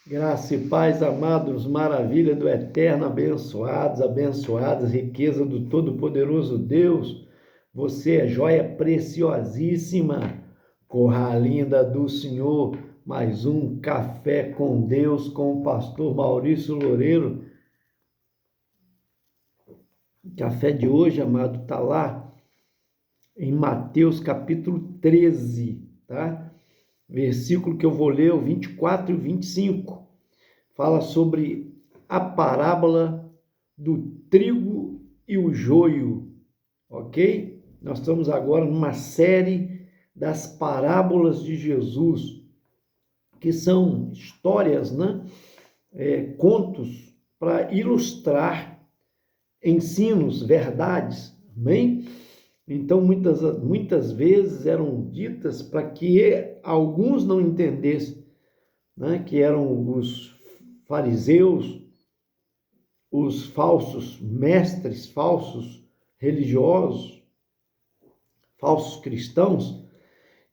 Graça e paz, amados, maravilha do eterno, abençoados, abençoadas, riqueza do Todo-Poderoso Deus. Você é joia preciosíssima, corra linda do Senhor. Mais um Café com Deus com o pastor Maurício Loureiro. O café de hoje, amado, está lá em Mateus capítulo 13, tá? Versículo que eu vou ler, o 24 e 25. Fala sobre a parábola do trigo e o joio, ok? Nós estamos agora numa série das parábolas de Jesus, que são histórias, né? Contos para ilustrar ensinos, verdades, amém? Então, muitas vezes eram ditas para que alguns não entendessem, né? Que eram os fariseus, os falsos mestres, falsos religiosos, falsos cristãos,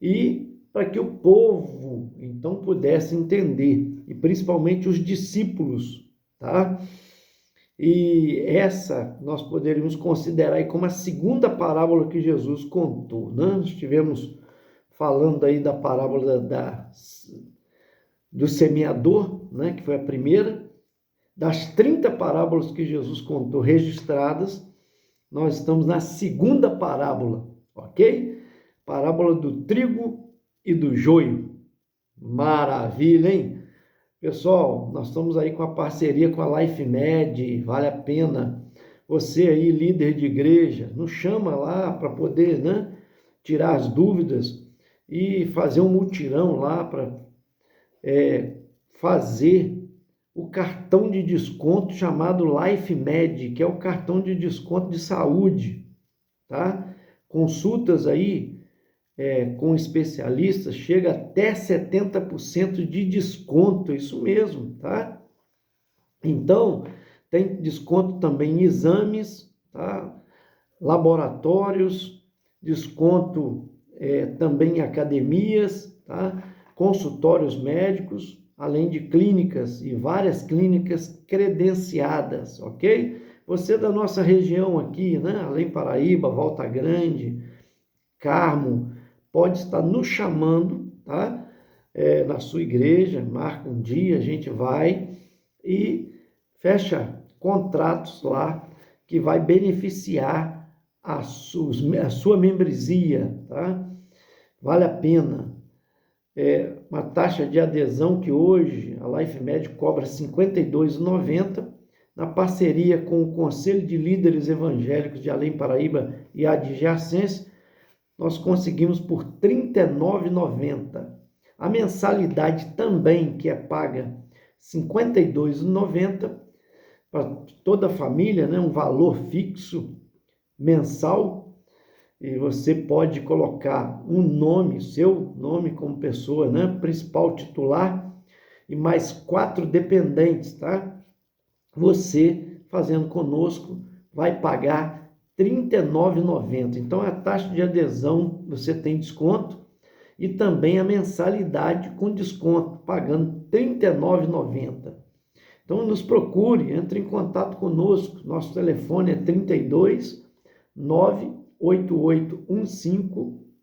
e para que o povo então pudesse entender, e principalmente os discípulos, tá? E essa nós poderíamos considerar aí como a segunda parábola que Jesus contou, né? Nós estivemos falando aí da parábola do semeador, né? Que foi a primeira. Das 30 parábolas que Jesus contou registradas, nós estamos na segunda parábola, ok? Parábola do trigo e do joio. Maravilha, hein? Pessoal, nós estamos aí com a parceria com a LifeMed, vale a pena. Você aí, líder de igreja, nos chama lá para poder, né, tirar as dúvidas e fazer um mutirão lá para fazer o cartão de desconto chamado LifeMed, que é o cartão de desconto de saúde, tá? Consultas aí com especialistas chega até 70% de desconto, isso mesmo, tá? Então, tem desconto também em exames, tá? Laboratórios, desconto também em academias, tá? Consultórios médicos, além de clínicas e várias clínicas credenciadas, ok? Você da nossa região aqui, né? Além Paraíba, Volta Grande, Carmo, pode estar nos chamando, tá? Na sua igreja, marca um dia, a gente vai e fecha contratos lá que vai beneficiar a sua membresia, tá? Vale a pena. Uma taxa de adesão que hoje a LifeMed cobra R$ 52,90, na parceria com o Conselho de Líderes Evangélicos de Além Paraíba e adjacência, nós conseguimos por R$ 39,90. A mensalidade também, que é paga R$ 52,90 para toda a família, né? Um valor fixo mensal, e você pode colocar um nome, seu nome como pessoa, né? Principal titular, e mais 4 dependentes, tá? Você, fazendo conosco, vai pagar R$ 39,90. Então, a taxa de adesão você tem desconto e também a mensalidade com desconto, pagando R$ 39,90. Então, nos procure, entre em contato conosco. Nosso telefone é 32 98815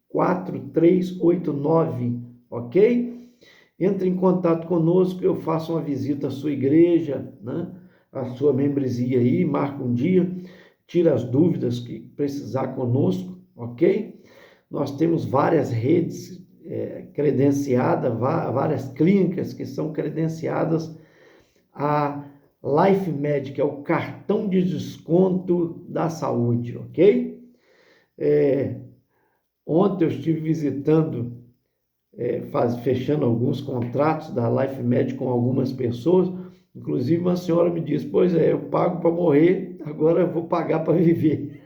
4389, ok? Entre em contato conosco, eu faço uma visita à sua igreja, né? A sua membresia aí, marca um dia, tira as dúvidas que precisar conosco, ok? Nós temos várias redes credenciadas, várias clínicas que são credenciadas a LifeMed, que é o cartão de desconto da saúde, ok? Ontem eu estive visitando, fechando alguns contratos da LifeMed com algumas pessoas, inclusive uma senhora me disse, pois é, eu pago para morrer, agora eu vou pagar para viver.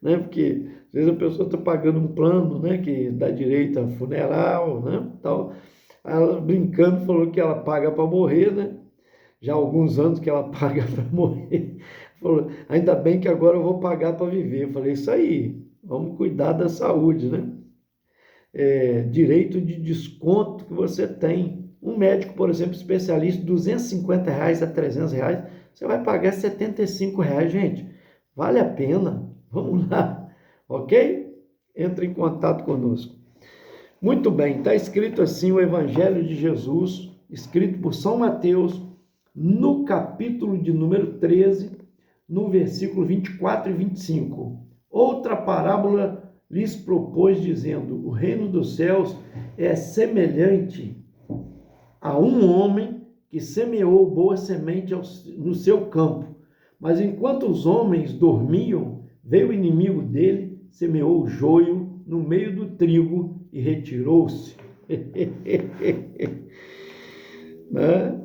Né? Porque às vezes a pessoa está pagando um plano, né, que dá direito a funeral, né, tal. Ela brincando falou que ela paga para morrer, né? Já há alguns anos que ela paga para morrer. Falou, ainda bem que agora eu vou pagar para viver. Eu falei, isso aí, vamos cuidar da saúde, né? Direito de desconto que você tem, Um médico, por exemplo, especialista, R$ 250 a R$ 300, você vai pagar R$ 75, gente. Vale a pena. Vamos lá, ok? Entre em contato conosco. Muito bem, está escrito assim o Evangelho de Jesus, escrito por São Mateus, no capítulo de número 13, no versículo 24 e 25. Outra parábola lhes propôs, dizendo: o reino dos céus é semelhante a um homem que semeou boa semente no seu campo. Mas enquanto os homens dormiam, veio o inimigo dele, semeou o joio no meio do trigo e retirou-se. Né?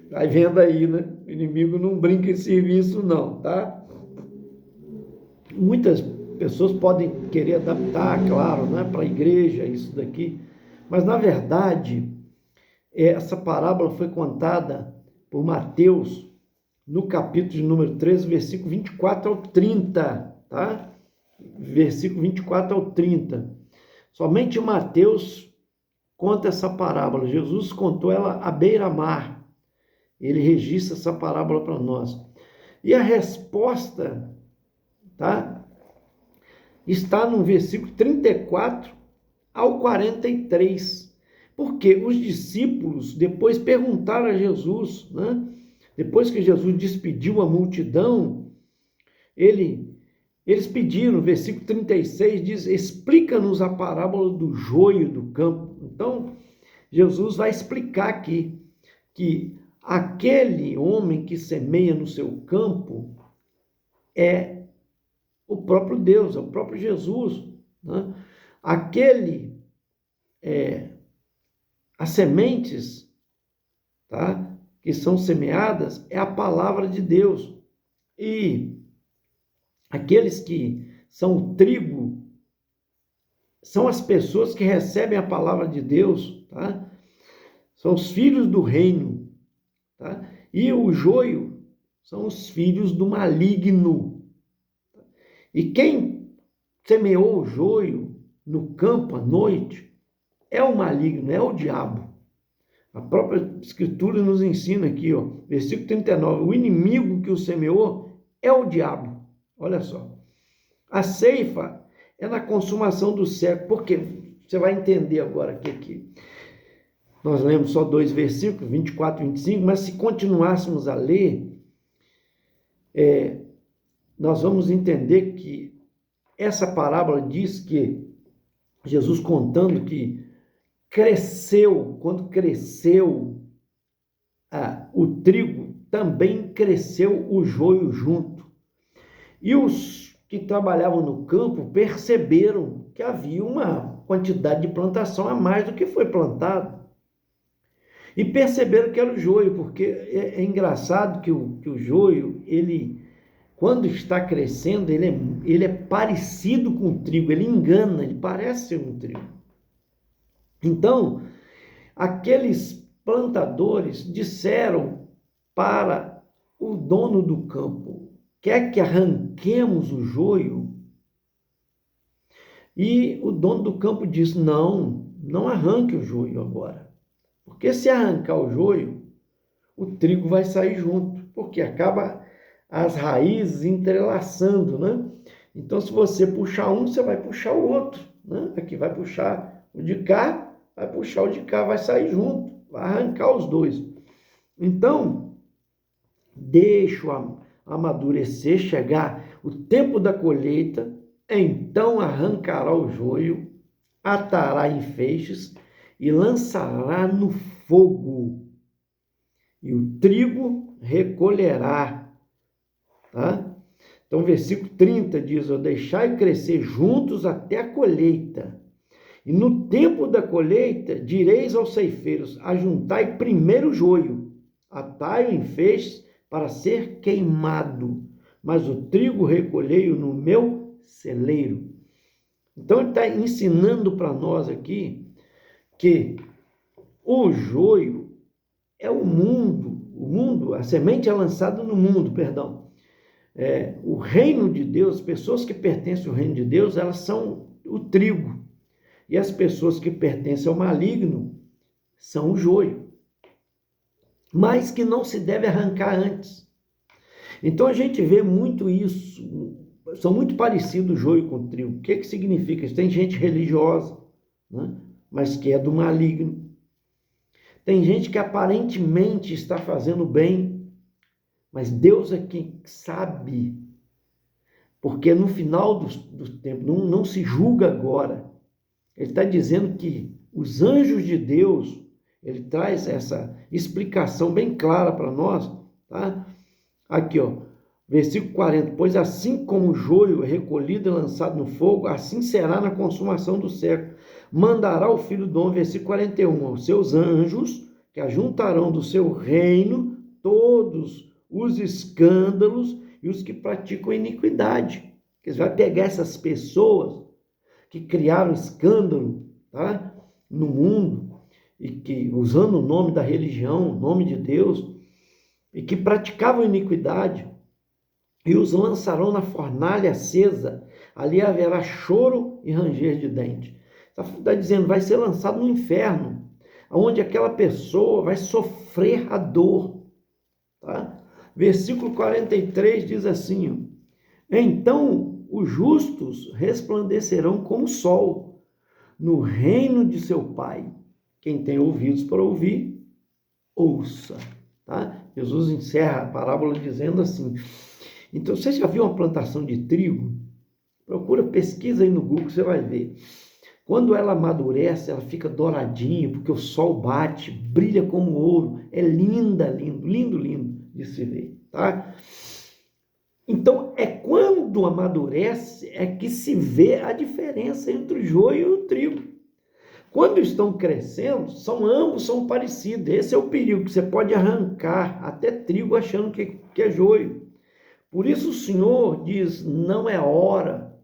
Vai vendo aí, né? O inimigo não brinca em serviço, não, tá? Muitas pessoas podem querer adaptar, claro, né, para a igreja, isso daqui, mas na verdade, essa parábola foi contada por Mateus no capítulo de número 13, versículo 24 ao 30, tá? Versículo 24 ao 30. Somente Mateus conta essa parábola. Jesus contou ela à beira-mar. Ele registra essa parábola para nós. E a resposta, tá? Está no versículo 34 ao 43. Porque os discípulos depois perguntaram a Jesus, né? Depois que Jesus despediu a multidão, eles pediram, versículo 36 diz: explica-nos a parábola do joio do campo. Então, Jesus vai explicar aqui que aquele homem que semeia no seu campo é o próprio Deus, é o próprio Jesus, né? As sementes, tá, que são semeadas é a palavra de Deus. E aqueles que são o trigo são as pessoas que recebem a palavra de Deus, tá? São os filhos do reino, tá? E o joio são os filhos do maligno. E quem semeou o joio no campo à noite é o maligno, é o diabo. A própria Escritura nos ensina aqui, ó, versículo 39, o inimigo que o semeou é o diabo. Olha só. A ceifa é na consumação do século. Por quê? Você vai entender agora aqui. Nós lemos só 2 versículos, 24 e 25, mas se continuássemos a ler, nós vamos entender que essa parábola diz que Jesus contando que quando cresceu o trigo, também cresceu o joio junto. E os que trabalhavam no campo perceberam que havia uma quantidade de plantação a mais do que foi plantado. E perceberam que era o joio, porque é engraçado que o joio, ele, quando está crescendo, ele é parecido com o trigo, ele engana, ele parece ser um trigo. Então, aqueles plantadores disseram para o dono do campo: quer que arranquemos o joio? E o dono do campo disse: não arranque o joio agora. Porque se arrancar o joio, o trigo vai sair junto, porque acaba as raízes entrelaçando, né? Então, se você puxar um, você vai puxar o outro, né? Aqui vai puxar o de cá, vai puxar o de cá, vai sair junto, vai arrancar os dois. Então, deixa amadurecer, chegar o tempo da colheita, então arrancará o joio, atará em feixes e lançará no fogo, e o trigo recolherá, tá? Então, versículo 30 diz: deixai crescer juntos até a colheita, e no tempo da colheita direis aos ceifeiros: ajuntai primeiro o joio, atai-o em feixes para ser queimado, mas o trigo recolhei-o no meu celeiro. Então, ele está ensinando para nós aqui que o joio é o mundo, a semente é lançada no mundo, perdão. O reino de Deus, as pessoas que pertencem ao reino de Deus, elas são o trigo. E as pessoas que pertencem ao maligno são o joio. mas que não se deve arrancar antes. Então a gente vê muito isso, são muito parecidos o joio com o trigo. O que significa isso? Tem gente religiosa, né? Mas que é do maligno. Tem gente que aparentemente está fazendo bem, mas Deus é quem sabe, porque no final do tempo, não se julga agora. Ele está dizendo que os anjos de Deus, ele traz essa explicação bem clara para nós, tá? Aqui, ó, versículo 40, pois assim como o joio é recolhido e lançado no fogo, assim será na consumação do século. Mandará o Filho do Homem, versículo 41, aos seus anjos, que ajuntarão do seu reino todos os escândalos e os que praticam iniquidade. Ele vai pegar essas pessoas que criaram escândalo, tá, no mundo, e que, usando o nome da religião, o nome de Deus, e que praticavam iniquidade, e os lançarão na fornalha acesa, ali haverá choro e ranger de dente. Está dizendo, vai ser lançado no inferno, onde aquela pessoa vai sofrer a dor. Tá? Versículo 43 diz assim, então os justos resplandecerão como o sol, no reino de seu Pai. Quem tem ouvidos para ouvir, ouça. Tá? Jesus encerra a parábola dizendo assim, então você já viu uma plantação de trigo? Procura, pesquisa aí no Google, você vai ver. Quando ela amadurece, ela fica douradinha, porque o sol bate, brilha como ouro, é linda, lindo de se ver, tá? Então, é quando amadurece é que se vê a diferença entre o joio e o trigo. Quando estão crescendo, ambos são parecidos. Esse é o perigo, que você pode arrancar até trigo achando que é joio. Por isso o Senhor diz, não é hora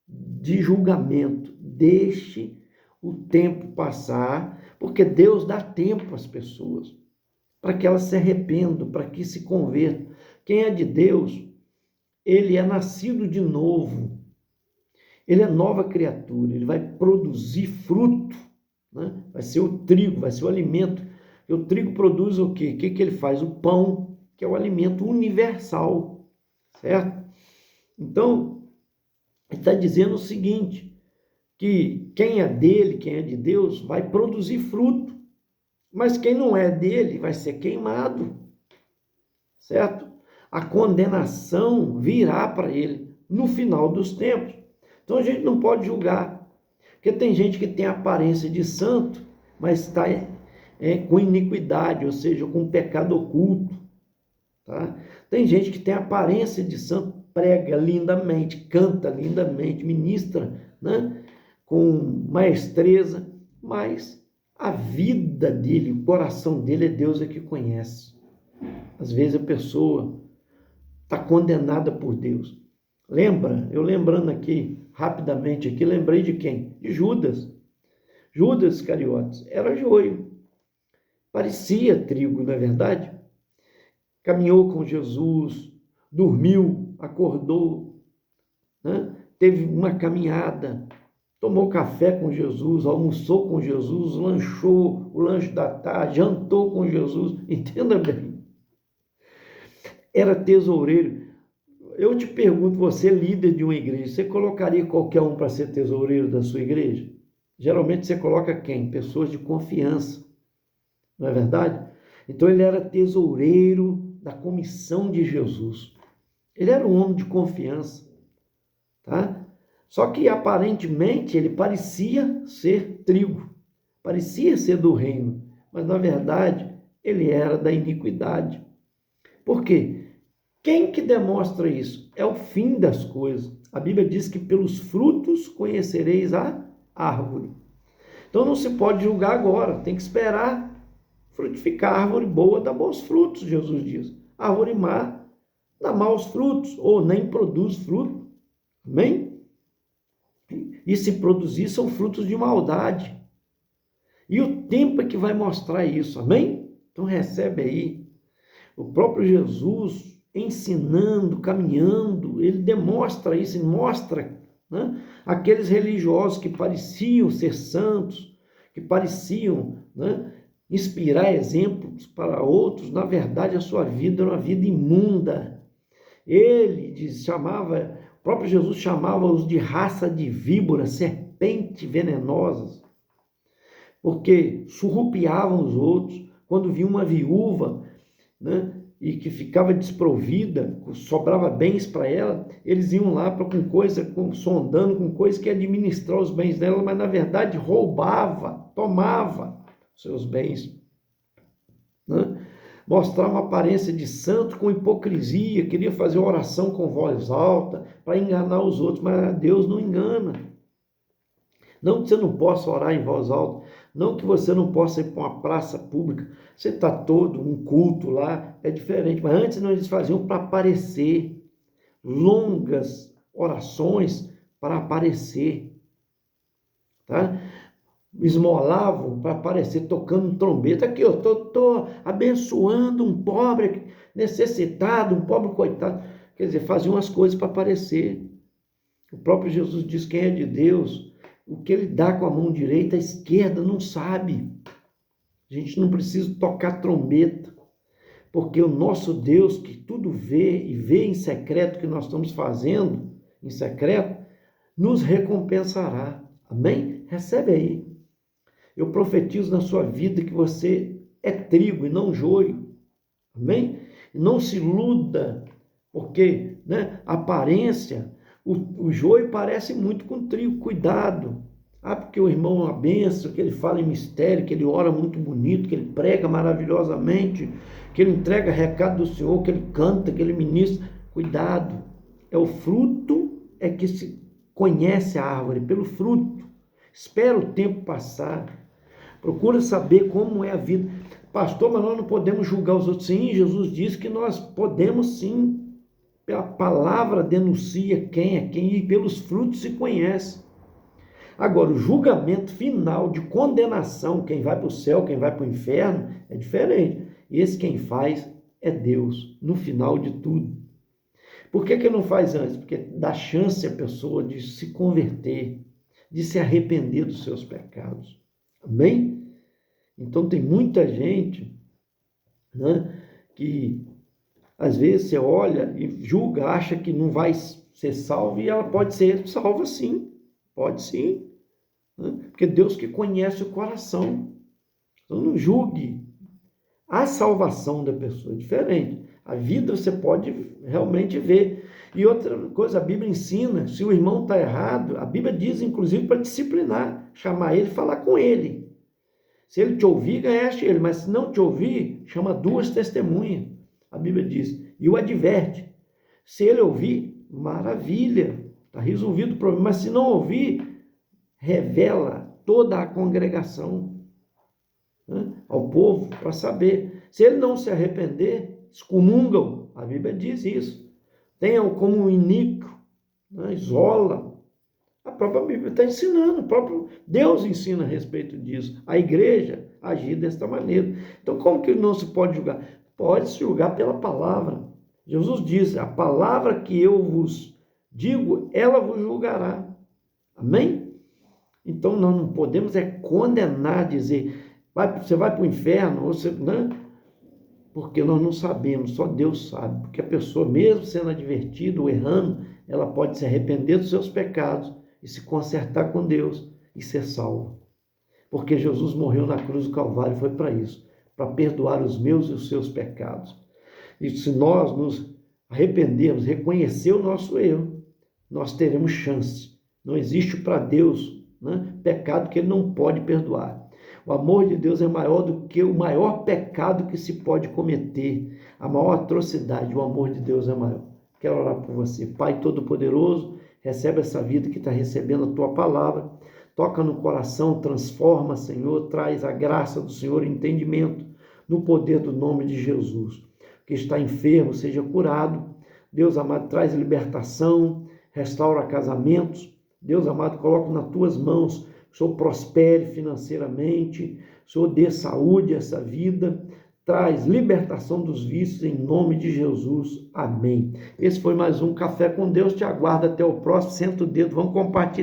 de julgamento. Deixe o tempo passar, porque Deus dá tempo às pessoas, para que elas se arrependam, para que se convertam. Quem é de Deus, ele é nascido de novo, ele é nova criatura, ele vai produzir fruto, né? Vai ser o trigo, vai ser o alimento. E o trigo produz o quê? O que ele faz? O pão, que é o alimento universal, certo? Então, ele está dizendo o seguinte, que quem é dele, quem é de Deus, vai produzir fruto, mas quem não é dele vai ser queimado, certo? A condenação virá para ele no final dos tempos. Então a gente não pode julgar, porque tem gente que tem aparência de santo, mas está com iniquidade, ou seja, com pecado oculto, tá? Tem gente que tem aparência de santo, prega lindamente, canta lindamente, ministra, né, com maestreza, mas a vida dele, o coração dele, é Deus que conhece. Às vezes a pessoa está condenada por Deus. Lembra? Eu lembrando aqui, rapidamente aqui, lembrei de quem? De Judas. Judas Iscariotes era joio. Parecia trigo, não é verdade? Caminhou com Jesus, dormiu, acordou, né? Teve uma caminhada, tomou café com Jesus, almoçou com Jesus, lanchou o lanche da tarde, jantou com Jesus. Entenda bem. Era tesoureiro. Eu te pergunto, você é líder de uma igreja, você colocaria qualquer um para ser tesoureiro da sua igreja? Geralmente você coloca quem? Pessoas de confiança, não é verdade? Então ele era tesoureiro da comissão de Jesus. Ele era um homem de confiança, tá? Só que aparentemente ele parecia ser trigo, parecia ser do reino, mas na verdade ele era da iniquidade. Por quê? Quem que demonstra isso? É o fim das coisas. A Bíblia diz que pelos frutos conhecereis a árvore. Então não se pode julgar agora, tem que esperar frutificar. A árvore boa dá bons frutos, Jesus diz. A árvore má dá maus frutos, ou nem produz fruto. Amém? E se produzir, são frutos de maldade. E o tempo é que vai mostrar isso, amém? Então recebe aí. O próprio Jesus ensinando, caminhando, ele demonstra isso, ele mostra, né, aqueles religiosos que pareciam ser santos, que pareciam, né, inspirar exemplos para outros, na verdade a sua vida era uma vida imunda. O próprio Jesus chamava-os de raça de víboras, serpentes venenosas, porque surrupiavam os outros. Quando viam uma viúva, né, e que ficava desprovida, sobrava bens para ela, eles iam lá sondando com coisa que ia administrar os bens dela, mas na verdade roubava, tomava seus bens, né? Mostrava uma aparência de santo com hipocrisia, queria fazer oração com voz alta para enganar os outros, mas Deus não engana. Não que você não possa orar em voz alta, não que você não possa ir para uma praça pública, você está todo um culto lá, é diferente, mas antes não, eles faziam para aparecer, longas orações para aparecer, tá? Esmolavam para aparecer tocando trombeta. Aqui, eu estou abençoando um pobre necessitado, um pobre coitado. Quer dizer, faziam as coisas para aparecer. O próprio Jesus diz: quem é de Deus, o que ele dá com a mão direita, a esquerda não sabe. A gente não precisa tocar trombeta, porque o nosso Deus, que tudo vê e vê em secreto o que nós estamos fazendo, em secreto, nos recompensará. Amém? Recebe aí. Eu profetizo na sua vida que você é trigo e não joio. Amém? Não se iluda, porque, né, a aparência, o joio parece muito com trigo. Cuidado. Porque o irmão é uma benção, que ele fala em mistério, que ele ora muito bonito, que ele prega maravilhosamente, que ele entrega recado do Senhor, que ele canta, que ele ministra. Cuidado. É o fruto, é que se conhece a árvore, pelo fruto. Espera o tempo passar. Procura saber como é a vida. Pastor, mas nós não podemos julgar os outros. Sim, Jesus disse que nós podemos sim. A palavra denuncia quem é quem e pelos frutos se conhece. Agora, o julgamento final de condenação, quem vai para o céu, quem vai para o inferno, é diferente. Esse quem faz é Deus, no final de tudo. Por que ele não faz antes? Porque dá chance à pessoa de se converter, de se arrepender dos seus pecados. Amém? Então tem muita gente, né, que às vezes você olha e julga, acha que não vai ser salva, e ela pode ser salva sim, pode sim, né? Porque Deus que conhece o coração. Então não julgue. A salvação da pessoa é diferente. A vida você pode realmente ver. E outra coisa, a Bíblia ensina, se o irmão está errado, a Bíblia diz inclusive para disciplinar, chamar ele e falar com ele. Se ele te ouvir, ganhaste ele, mas se não te ouvir, chama 2 testemunhas. A Bíblia diz, e o adverte. Se ele ouvir, maravilha, está resolvido o problema. Mas se não ouvir, revela toda a congregação, né, ao povo, para saber. Se ele não se arrepender, excomunga-o. A Bíblia diz isso. Tenha-o como um iníquo, né, isola. A própria Bíblia está ensinando, o próprio Deus ensina a respeito disso. A igreja agir desta maneira. Então, como que não se pode julgar? Pode se julgar pela palavra. Jesus diz, a palavra que eu vos digo, ela vos julgará. Amém? Então, nós não podemos condenar, dizer, você vai para o inferno, você, né? Porque nós não sabemos, só Deus sabe. Porque a pessoa, mesmo sendo advertida ou errando, ela pode se arrepender dos seus pecados e se consertar com Deus e ser salvo. Porque Jesus morreu na cruz do Calvário, foi para isso, para perdoar os meus e os seus pecados. E se nós nos arrependermos, reconhecer o nosso erro, nós teremos chance. Não existe para Deus, né, pecado que ele não pode perdoar. O amor de Deus é maior do que o maior pecado que se pode cometer, a maior atrocidade. O amor de Deus é maior. Quero orar por você. Pai Todo-Poderoso, recebe essa vida que está recebendo a tua palavra, toca no coração, transforma, Senhor, traz a graça do Senhor, entendimento, no poder do nome de Jesus. Que está enfermo, seja curado. Deus amado, traz libertação, restaura casamentos. Deus amado, coloca nas tuas mãos, o Senhor prospere financeiramente, o Senhor dê saúde a essa vida, traz libertação dos vícios em nome de Jesus. Amém. Esse foi mais um Café com Deus, te aguardo até o próximo, senta o dedo, vamos compartilhar.